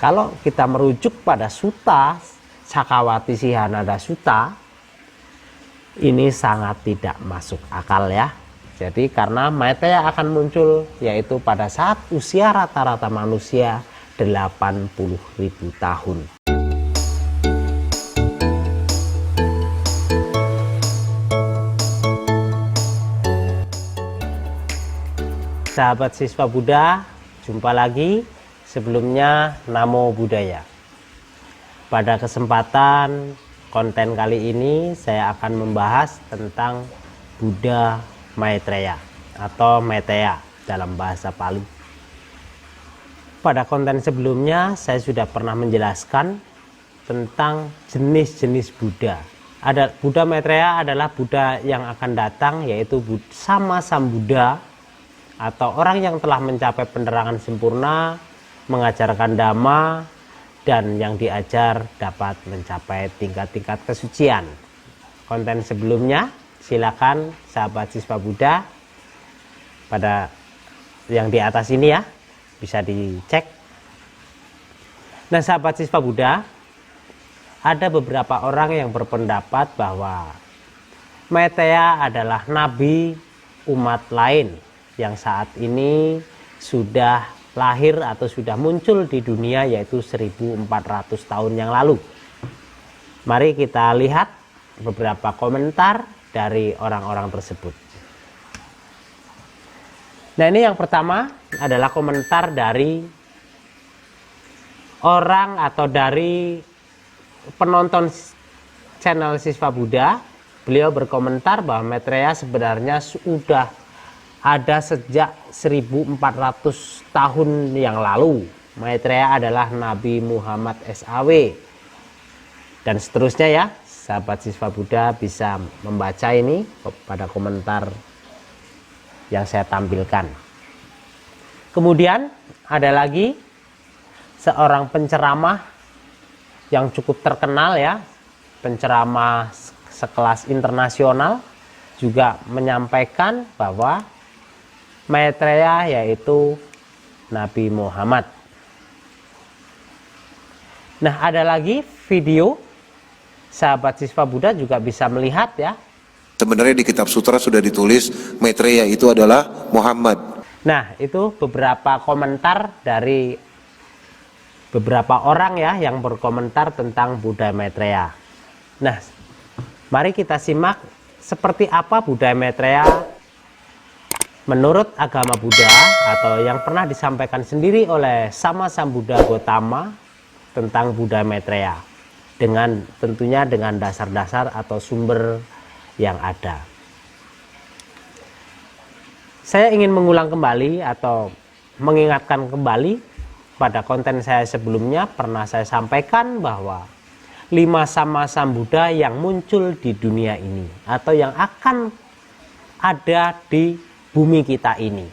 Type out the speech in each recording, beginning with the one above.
kalau kita merujuk pada Sutta Cakkawati Sihananda Sutta, ini sangat tidak masuk akal ya. Jadi karena Maitreya akan muncul yaitu pada saat usia rata-rata manusia 80.000 tahun. Sahabat siswa Buddha, jumpa lagi. Sebelumnya Namo Buddhaya. Pada kesempatan konten kali ini saya akan membahas tentang Buddha Maitreya atau Maitreya dalam bahasa Pali. Pada konten sebelumnya saya sudah pernah menjelaskan tentang jenis-jenis Buddha. Buddha Maitreya adalah Buddha yang akan datang, yaitu Sama Sambuddha atau orang yang telah mencapai penerangan sempurna, mengajarkan Dhamma, dan yang diajar dapat mencapai tingkat-tingkat kesucian. Konten sebelumnya silakan sahabat siswa Buddha pada yang di atas ini ya, bisa dicek. Nah sahabat siswa Buddha, ada beberapa orang yang berpendapat bahwa Maitreya adalah nabi umat lain yang saat ini sudah lahir atau sudah muncul di dunia, yaitu 1400 tahun yang lalu. Mari kita lihat beberapa komentar dari orang-orang tersebut. Nah ini yang pertama adalah komentar dari orang atau dari penonton channel Siswa Buddha. Beliau berkomentar bahwa Maitreya sebenarnya sudah ada sejak 1400 tahun yang lalu. Maitreya adalah Nabi Muhammad SAW. Dan seterusnya ya, sahabat siswa Buddha bisa membaca ini pada komentar yang saya tampilkan. Kemudian ada lagi seorang penceramah yang cukup terkenal ya, penceramah sekelas internasional, juga menyampaikan bahwa Maitreya yaitu Nabi Muhammad. Nah ada lagi video, sahabat siswa Buddha juga bisa melihat ya. Sebenarnya di kitab sutra sudah ditulis Maitreya itu adalah Muhammad. Nah itu beberapa komentar dari beberapa orang ya yang berkomentar tentang Buddha Maitreya. Nah mari kita simak seperti apa Buddha Maitreya menurut agama Buddha, atau yang pernah disampaikan sendiri oleh Sama Sambuddha Gautama tentang Buddha Maitreya, dengan tentunya dengan dasar-dasar atau sumber yang ada. Saya ingin mengulang kembali atau mengingatkan kembali pada konten saya sebelumnya, pernah saya sampaikan bahwa 5 Sama Sambuddha yang muncul di dunia ini atau yang akan ada di bumi kita ini.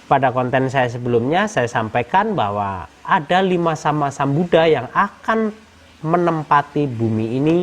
Pada konten saya sebelumnya saya sampaikan bahwa ada 5 Sama Sambuddha yang akan menempati bumi ini,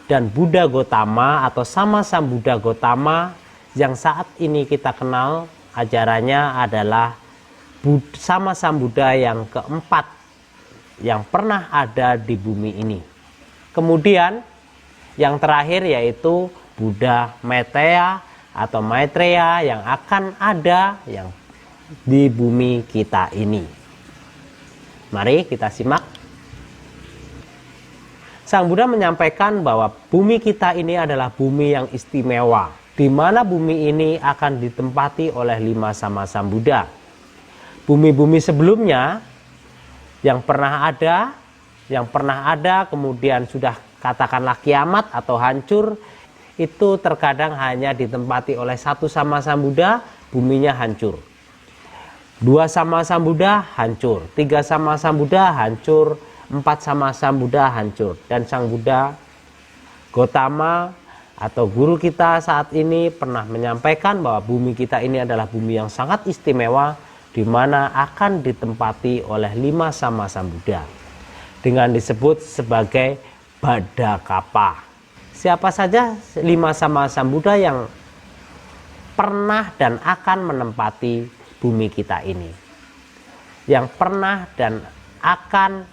dan Buddha Gautama atau Sama Sambuddha Gautama yang saat ini kita kenal ajarannya adalah Sama Sambuddha yang keempat yang pernah ada di bumi ini. Kemudian yang terakhir yaitu Buddha Maitreya atau Maitreya yang akan ada yang di bumi kita ini. Mari kita simak. Sang Buddha menyampaikan bahwa bumi kita ini adalah bumi yang istimewa, di mana bumi ini akan ditempati oleh 5 Sama Sambuddha. Bumi-bumi sebelumnya yang pernah ada kemudian sudah katakanlah kiamat atau hancur, itu terkadang hanya ditempati oleh 1 Sama Sambuddha, buminya hancur. 2 Sama Sambuddha hancur, 3 Sama Sambuddha hancur, 4 Sama Sambuddha hancur. Dan Sang Buddha Gautama atau guru kita saat ini pernah menyampaikan bahwa bumi kita ini adalah bumi yang sangat istimewa, di mana akan ditempati oleh 5 Sama Sambuddha dengan disebut sebagai Baddhakapa. Siapa saja 5 Sama Sambuddha yang pernah dan akan menempati bumi kita ini? yang pernah dan akan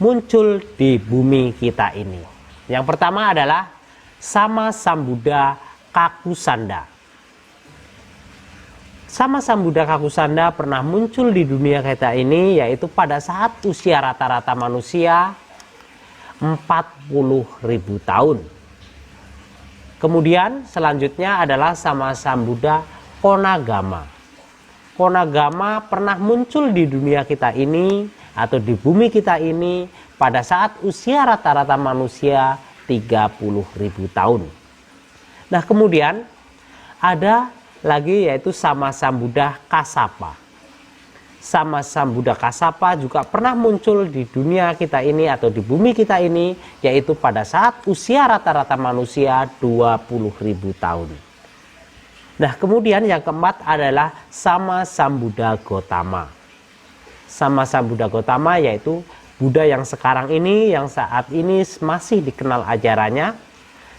muncul di bumi kita ini. Yang pertama adalah Sama Sambuddha Kakusanda. Sama Sambuddha Kakusanda pernah muncul di dunia kita ini, yaitu pada saat usia rata-rata manusia 40.000 tahun. Kemudian selanjutnya adalah Sama Sambuddha Konagama. Konagama pernah muncul di dunia kita ini atau di bumi kita ini pada saat usia rata-rata manusia 30.000 tahun. Nah, kemudian ada lagi yaitu Sama Sambuddha Kasapa. Sama Sambuddha Kasapa juga pernah muncul di dunia kita ini atau di bumi kita ini, yaitu pada saat usia rata-rata manusia 20.000 tahun. Nah, kemudian yang keempat adalah Sama Sambuddha Gotama. Sama Sambuddha Gotama yaitu Buddha yang sekarang ini, yang saat ini masih dikenal ajarannya,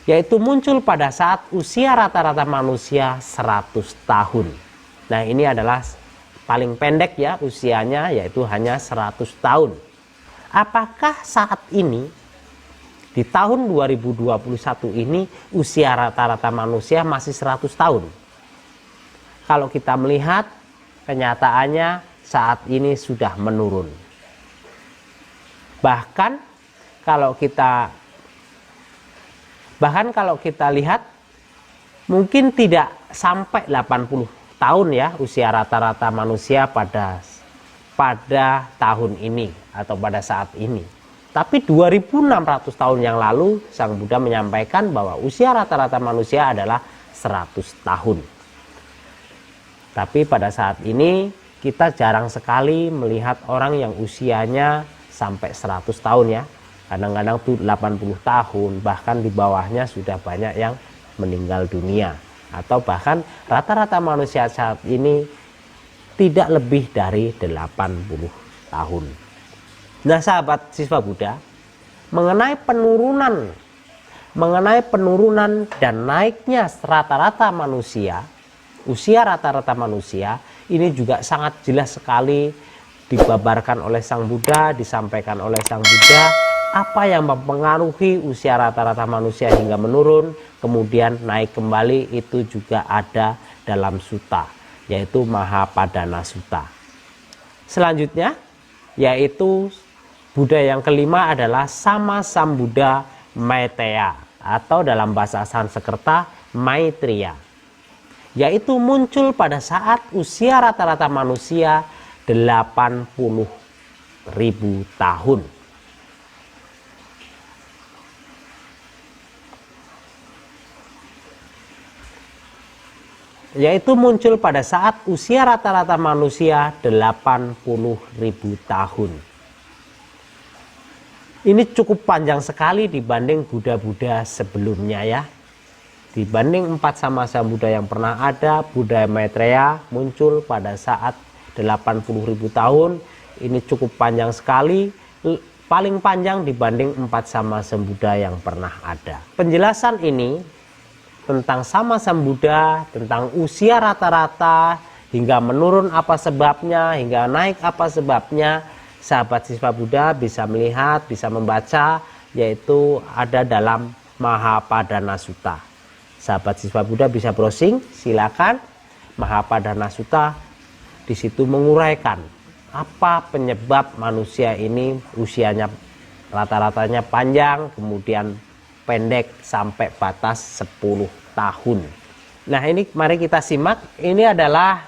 yaitu muncul pada saat usia rata-rata manusia 100 tahun. Nah, ini adalah paling pendek ya usianya, yaitu hanya 100 tahun. Apakah saat ini di tahun 2021 ini usia rata-rata manusia masih 100 tahun? Kalau kita melihat kenyataannya saat ini sudah menurun. Bahkan kalau kita lihat mungkin tidak sampai 80 tahun ya usia rata-rata manusia pada tahun ini atau pada saat ini. Tapi 2600 tahun yang lalu Sang Buddha menyampaikan bahwa usia rata-rata manusia adalah 100 tahun. Tapi pada saat ini kita jarang sekali melihat orang yang usianya sampai 100 tahun ya. Kadang-kadang tuh 80 tahun, bahkan di bawahnya sudah banyak yang meninggal dunia. Atau bahkan rata-rata manusia saat ini tidak lebih dari 80 tahun. Nah, sahabat siswa Buddha, mengenai penurunan dan naiknya rata-rata manusia, usia rata-rata manusia, ini juga sangat jelas sekali dibabarkan oleh Sang Buddha, disampaikan oleh Sang Buddha. Apa yang mempengaruhi usia rata-rata manusia hingga menurun, kemudian naik kembali, itu juga ada dalam sutta, yaitu Mahapadana Sutta. Selanjutnya, yaitu Buddha yang kelima adalah Sama Sambuddha Maitreya, atau dalam bahasa Sanskerta Maitreya, yaitu muncul pada saat usia rata-rata manusia 80.000 tahun. Yaitu muncul pada saat usia rata-rata manusia 80.000 tahun. Ini cukup panjang sekali dibanding Buddha-Buddha sebelumnya ya. Dibanding 4 Sama Sambuddha yang pernah ada, Buddha Maitreya muncul pada saat 80.000 tahun. Ini cukup panjang sekali, paling panjang dibanding 4 Sama Sambuddha yang pernah ada. Penjelasan ini tentang Sama Sambuddha, tentang usia rata-rata hingga menurun apa sebabnya, hingga naik apa sebabnya, sahabat siswa Buddha bisa melihat, bisa membaca, yaitu ada dalam Mahapadana Sutta. Sahabat siswa Buddha bisa browsing, silakan. Mahapadana Sutta di situ menguraikan apa penyebab manusia ini usianya rata-ratanya panjang, kemudian pendek sampai batas 10 tahun. Nah, ini mari kita simak. Ini adalah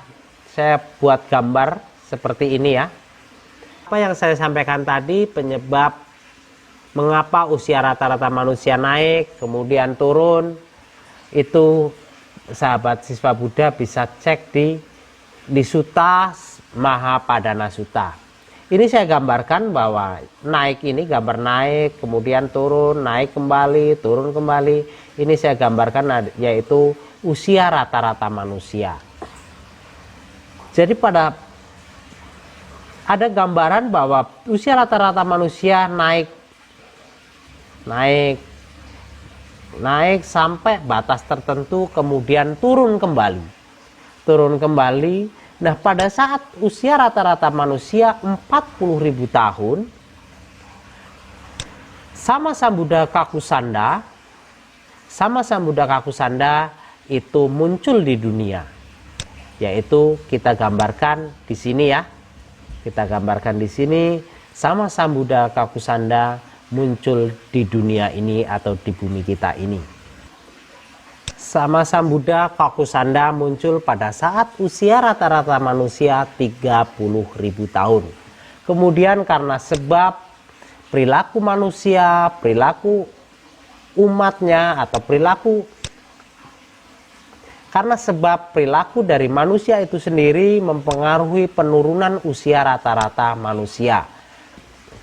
saya buat gambar seperti ini ya. Apa yang saya sampaikan tadi, penyebab mengapa usia rata-rata manusia naik kemudian turun, itu sahabat siswa Buddha bisa cek di Sutta Mahapadana Sutta. Ini saya gambarkan bahwa naik ini gambar naik, kemudian turun, naik kembali, turun kembali. Ini saya gambarkan yaitu usia rata-rata manusia. Jadi ada gambaran bahwa usia rata-rata manusia naik sampai batas tertentu, kemudian turun kembali. Nah, pada saat usia rata-rata manusia 40.000 tahun, Sama Sambuddha Kakusanda itu muncul di dunia. Yaitu kita gambarkan di sini ya. Kita gambarkan di sini Sama Sambuddha Kakusanda muncul di dunia ini atau di bumi kita ini. Sama Sambuddha Kakusanda muncul pada saat usia rata-rata manusia 30.000 tahun. Kemudian karena sebab perilaku manusia, perilaku umatnya atau karena sebab perilaku dari manusia itu sendiri mempengaruhi penurunan usia rata-rata manusia.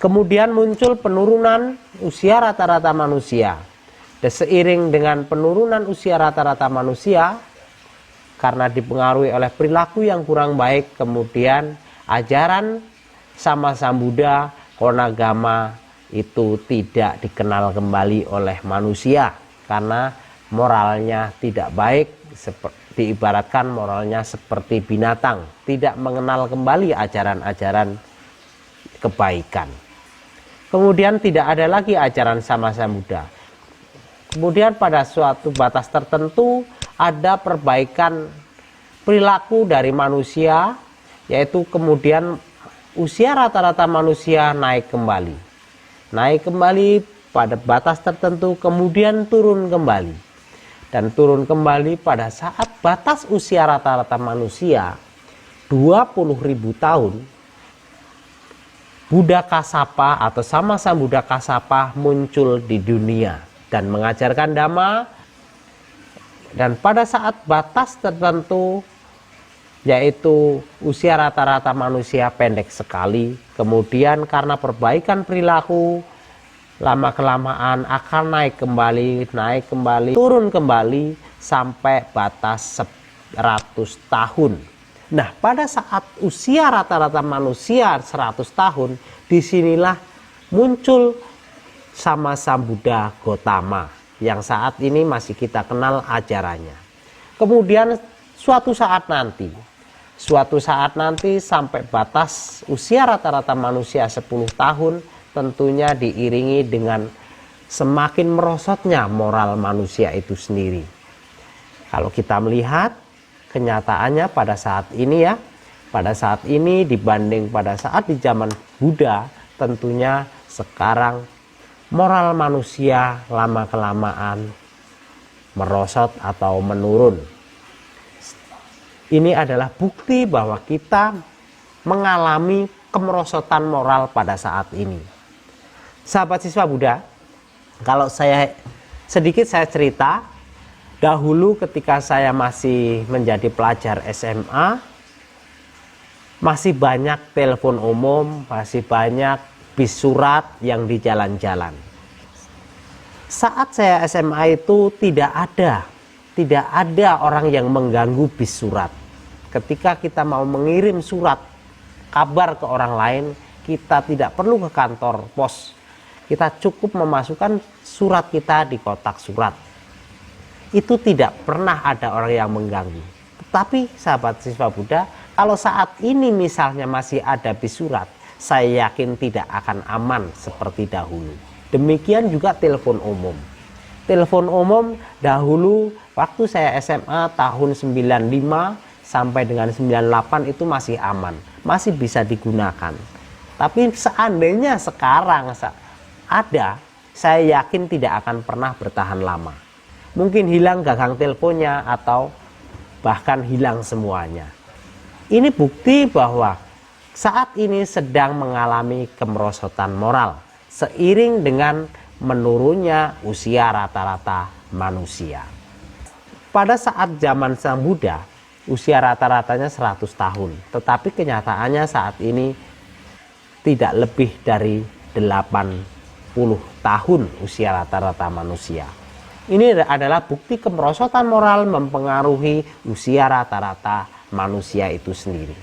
Kemudian muncul penurunan usia rata-rata manusia. Dan seiring dengan penurunan usia rata-rata manusia, karena dipengaruhi oleh perilaku yang kurang baik, kemudian ajaran Sama Sambuddha Konagama itu tidak dikenal kembali oleh manusia karena moralnya tidak baik, diibaratkan moralnya seperti binatang, tidak mengenal kembali ajaran-ajaran kebaikan. Kemudian tidak ada lagi ajaran Sama Sambuddha. Kemudian pada suatu batas tertentu ada perbaikan perilaku dari manusia, yaitu kemudian usia rata-rata manusia naik kembali. Naik kembali pada batas tertentu, kemudian turun kembali. Dan turun kembali pada saat batas usia rata-rata manusia 20.000 tahun, Buddha Kasapa atau Sama Sambuddha Kasapa muncul di dunia dan mengajarkan Dhamma. Dan pada saat batas tertentu, yaitu usia rata-rata manusia pendek sekali, kemudian karena perbaikan perilaku, lama-kelamaan akan naik kembali, turun kembali sampai batas 100 tahun. Nah, pada saat usia rata-rata manusia 100 tahun, disinilah muncul Sama Sambuddha Gotama yang saat ini masih kita kenal ajarannya. Kemudian suatu saat nanti sampai batas usia rata-rata manusia 10 tahun, tentunya diiringi dengan semakin merosotnya moral manusia itu sendiri. Kalau kita melihat kenyataannya pada saat ini ya, pada saat ini dibanding pada saat di zaman Buddha, tentunya sekarang moral manusia lama-kelamaan merosot atau menurun. Ini adalah bukti bahwa kita mengalami kemerosotan moral pada saat ini. Sahabat siswa Buddha, kalau saya cerita, dahulu ketika saya masih menjadi pelajar SMA, masih banyak telepon umum, masih banyak bis surat yang di jalan-jalan. Saat saya SMA itu tidak ada orang yang mengganggu bis surat. Ketika kita mau mengirim surat kabar ke orang lain, kita tidak perlu ke kantor pos. Kita cukup memasukkan surat kita di kotak surat. Itu tidak pernah ada orang yang mengganggu. Tetapi sahabat siswa Buddha, kalau saat ini misalnya masih ada bis surat, saya yakin tidak akan aman seperti dahulu. Demikian juga telepon umum. Telepon umum dahulu waktu saya SMA tahun 95 sampai dengan 98 itu masih aman, masih bisa digunakan. Tapi seandainya sekarang ada, saya yakin tidak akan pernah bertahan lama. Mungkin hilang gagang teleponnya atau bahkan hilang semuanya. Ini bukti bahwa saat ini sedang mengalami kemerosotan moral seiring dengan menurunnya usia rata-rata manusia. Pada saat zaman Sang Buddha, usia rata-ratanya 100 tahun, tetapi kenyataannya saat ini tidak lebih dari 80 tahun usia rata-rata manusia. Ini adalah bukti kemerosotan moral mempengaruhi usia rata-rata manusia itu sendiri.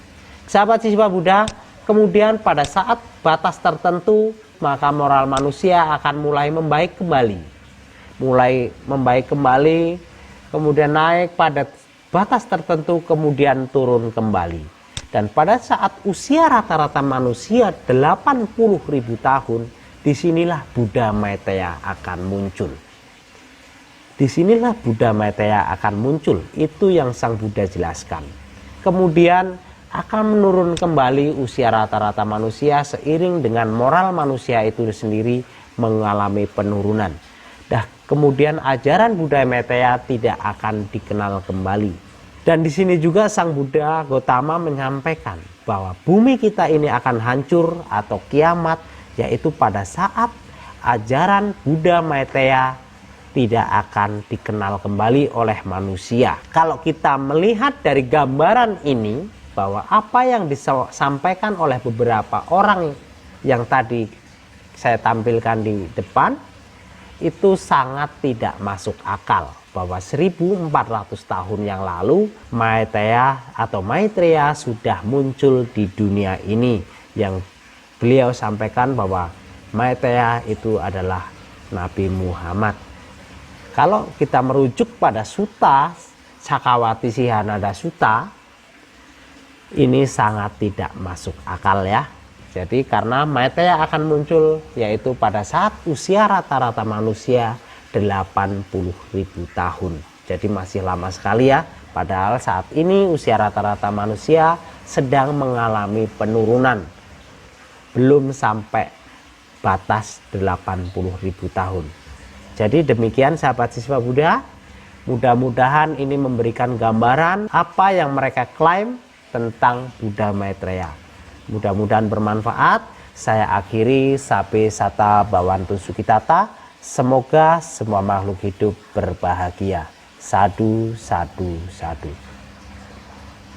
Sahabat siswa Buddha, kemudian pada saat batas tertentu, maka moral manusia akan mulai membaik kembali, kemudian naik pada batas tertentu, kemudian turun kembali. Dan pada saat usia rata-rata manusia 80.000 tahun, disinilah Buddha Maitreya akan muncul. Disinilah Buddha Maitreya akan muncul, itu yang Sang Buddha jelaskan. Kemudian akan menurun kembali usia rata-rata manusia seiring dengan moral manusia itu sendiri mengalami penurunan. Kemudian ajaran Buddha Maitreya tidak akan dikenal kembali. Dan di sini juga Sang Buddha Gautama menyampaikan bahwa bumi kita ini akan hancur atau kiamat, yaitu pada saat ajaran Buddha Maitreya tidak akan dikenal kembali oleh manusia. Kalau kita melihat dari gambaran ini, bahwa apa yang disampaikan oleh beberapa orang yang tadi saya tampilkan di depan, itu sangat tidak masuk akal. Bahwa 1400 tahun yang lalu Maitreya sudah muncul di dunia ini, yang beliau sampaikan bahwa Maitreya itu adalah Nabi Muhammad. Kalau kita merujuk pada Sutta Cakkawati Sihananda Sutta, ini sangat tidak masuk akal ya. Jadi karena Maitreya akan muncul yaitu pada saat usia rata-rata manusia 80.000 tahun. Jadi masih lama sekali ya. Padahal saat ini usia rata-rata manusia sedang mengalami penurunan. Belum sampai batas 80.000 tahun. Jadi demikian sahabat siswa Buddha. Mudah-mudahan ini memberikan gambaran apa yang mereka klaim tentang Buddha Maitreya. Mudah-mudahan bermanfaat. Saya akhiri Sabe Sata Bhawantu Sukitata. Semoga semua makhluk hidup berbahagia. Sadu, sadu, sadu.